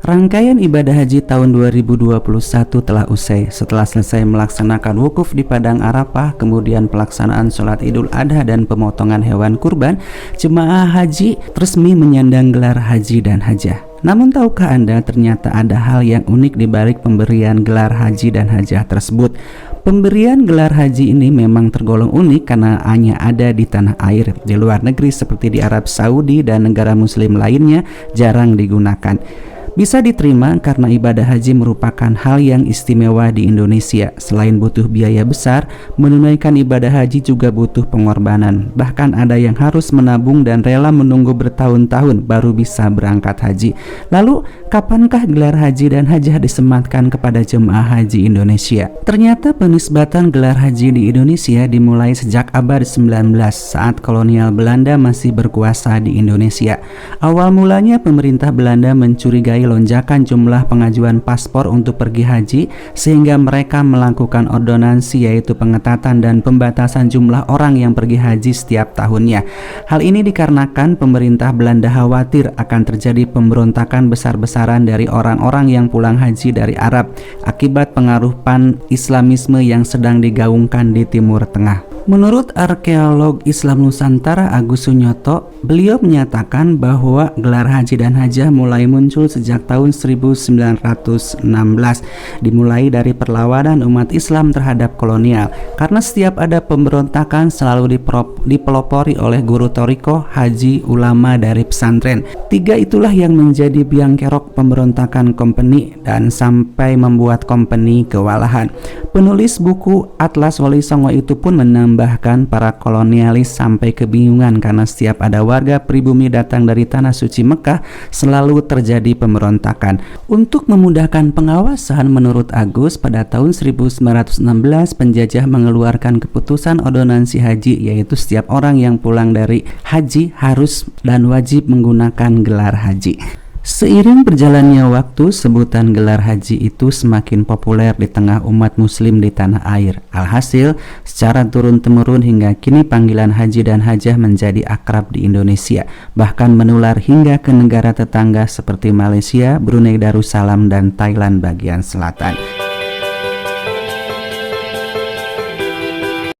Rangkaian ibadah haji tahun 2021 telah usai. Setelah selesai melaksanakan wukuf di Padang Arafah, kemudian pelaksanaan sholat Idul Adha dan pemotongan hewan kurban, jemaah haji resmi menyandang gelar haji dan hajah. Namun tahukah Anda ternyata ada hal yang unik di balik pemberian gelar haji dan hajah tersebut? Pemberian gelar haji ini memang tergolong unik karena hanya ada di tanah air. Di luar negeri seperti di Arab Saudi dan negara muslim lainnya jarang digunakan. Bisa diterima karena ibadah haji merupakan hal yang istimewa di Indonesia. Selain butuh biaya besar, menunaikan ibadah haji juga butuh pengorbanan. Bahkan ada yang harus menabung dan rela menunggu bertahun-tahun baru bisa berangkat haji. Lalu, kapankah gelar haji dan hajah disematkan kepada jemaah haji Indonesia? Ternyata penisbatan gelar haji di Indonesia dimulai sejak abad 19 saat kolonial Belanda masih berkuasa di Indonesia. Awal mulanya pemerintah Belanda mencurigai lonjakan jumlah pengajuan paspor untuk pergi haji sehingga mereka melakukan ordonansi, yaitu pengetatan dan pembatasan jumlah orang yang pergi haji setiap tahunnya. Hal ini dikarenakan pemerintah Belanda khawatir akan terjadi pemberontakan besar-besaran dari orang-orang yang pulang haji dari Arab akibat pengaruh pan-Islamisme yang sedang digaungkan di Timur Tengah. Menurut arkeolog Islam Nusantara Agus Sunyoto, beliau menyatakan bahwa gelar haji dan hajah mulai muncul sejak tahun 1916, dimulai dari perlawanan umat Islam terhadap kolonial. Karena setiap ada pemberontakan selalu dipelopori oleh guru toriko, haji, ulama dari pesantren. Tiga itulah yang menjadi biang kerok pemberontakan kompeni dan sampai membuat kompeni kewalahan. Penulis buku Atlas Wali Songo itu pun menambahkan para kolonialis sampai kebingungan karena setiap ada warga pribumi datang dari tanah suci Mekah selalu terjadi pemberontakan. Untuk memudahkan pengawasan, menurut Agus, pada tahun 1916 penjajah mengeluarkan keputusan ordonansi haji, yaitu setiap orang yang pulang dari haji harus dan wajib menggunakan gelar haji. Seiring berjalannya waktu, sebutan gelar haji itu semakin populer di tengah umat muslim di tanah air. Alhasil, secara turun-temurun hingga kini panggilan haji dan hajah menjadi akrab di Indonesia, bahkan menular hingga ke negara tetangga seperti Malaysia, Brunei Darussalam, dan Thailand bagian selatan.